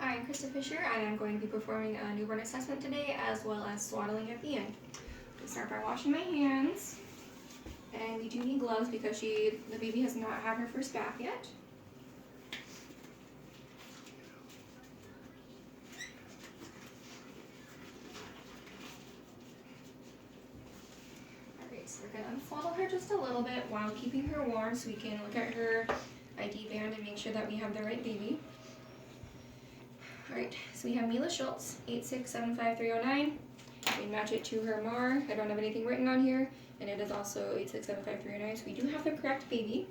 Hi, I'm Krista Fisher, and I'm going to be performing a newborn assessment today, as well as swaddling at the end. I'll start by washing my hands, and we do need gloves because the baby has not had her first bath yet. Alright, so we're going to unswaddle her just a little bit while keeping her warm so we can look at her ID band and make sure that we have the right baby. Alright, so we have Mila Schultz, 8675309. We match it to her MAR. I don't have anything written on here, and it is also 8675309, so we do have the correct baby.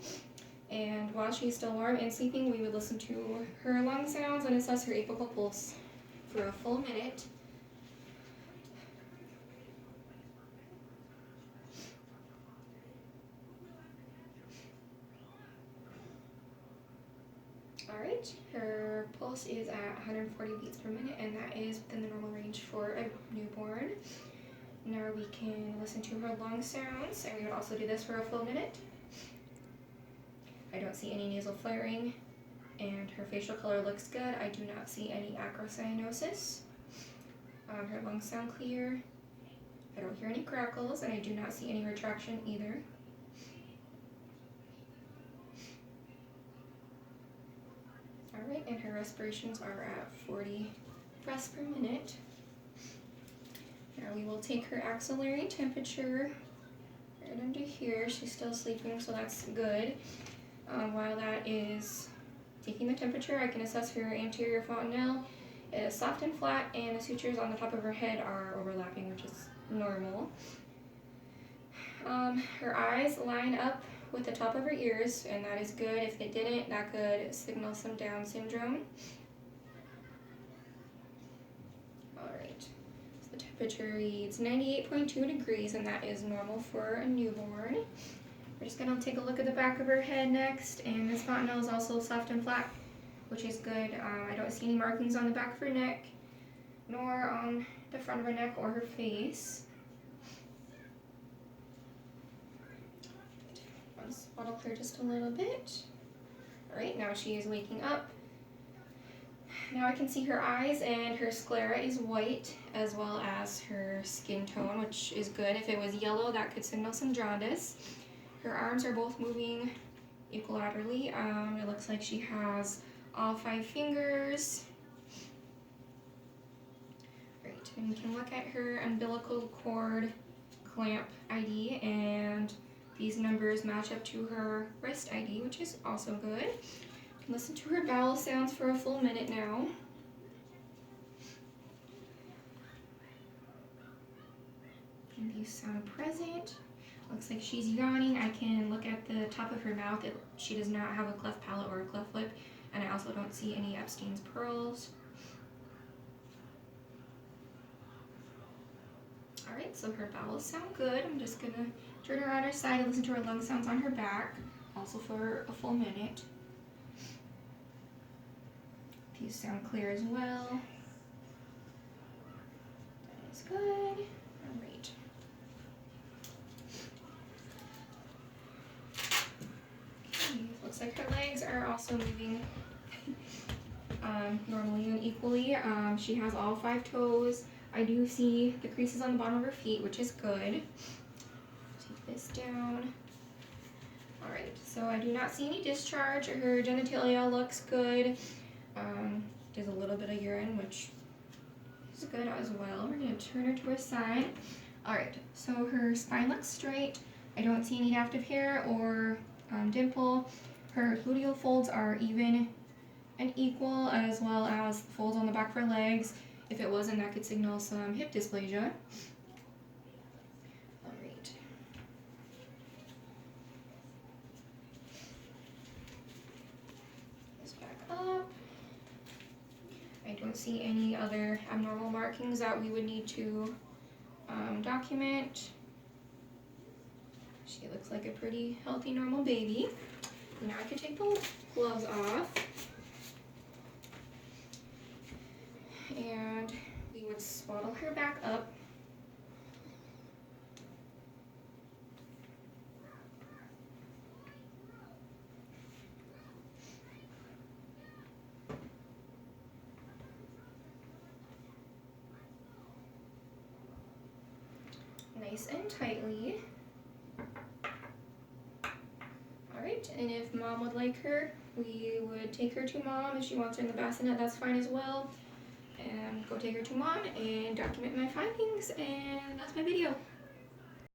And while she's still warm and sleeping, we would listen to her lung sounds and assess her apical pulse for a full minute. Alright, her pulse is at 140 beats per minute, and that is within the normal range for a newborn. Now we can listen to her lung sounds, and we would also do this for a full minute. I don't see any nasal flaring, and her facial color looks good. I do not see any acrocyanosis. Her lungs sound clear. I don't hear any crackles, and I do not see any retraction either. Alright, and her respirations are at 40 breaths per minute. Now we will take her axillary temperature right under here. She's still sleeping, so that's good. While that is taking the temperature, I can assess her anterior fontanelle. It is soft and flat, and the sutures on the top of her head are overlapping, which is normal. Her eyes line up with the top of her ears, and that is good. If they didn't, that could signal some Down syndrome. Alright, so the temperature reads 98.2 degrees, and that is normal for a newborn. We're just going to take a look at the back of her head next, and this fontanelle is also soft and flat, which is good. I don't see any markings on the back of her neck, nor on the front of her neck or her face. I'll swaddle her just a little bit. Alright, now she is waking up. Now I can see her eyes, and her sclera is white, as well as her skin tone, which is good. If it was yellow, that could signal some jaundice. Her arms are both moving equilaterally. It looks like she has all 5 fingers. Great, and we can look at her umbilical cord clamp ID, and these numbers match up to her wrist ID, which is also good. We can listen to her bowel sounds for a full minute now. And these sound present. Looks like she's yawning. I can look at the top of her mouth. She does not have a cleft palate or a cleft lip, and I also don't see any Epstein's pearls. Alright, so her bowels sound good. I'm just going to turn her on her side and listen to her lung sounds on her back, also for a full minute. These sound clear as well. That is good. Alright. Looks like her legs are also moving normally and equally. She has all 5 toes. I do see the creases on the bottom of her feet, which is good. Take this down. Alright, so I do not see any discharge. Her genitalia looks good. There's a little bit of urine, which is good as well. We're going to turn her to her side. Alright, so her spine looks straight. I don't see any active hair or dimple. Her gluteal folds are even and equal, as well as the folds on the back of her legs. If it wasn't, that could signal some hip dysplasia. Alright. This back up. I don't see any other abnormal markings that we would need to document. She looks like a pretty healthy, normal baby. Now I can take the gloves off. And we would swaddle her back up. nice and tightly. Alright, and if mom would like her, we would take her to mom. If she wants her in the bassinet, that's fine as well. And go take her to mom and document my findings, and that's my video.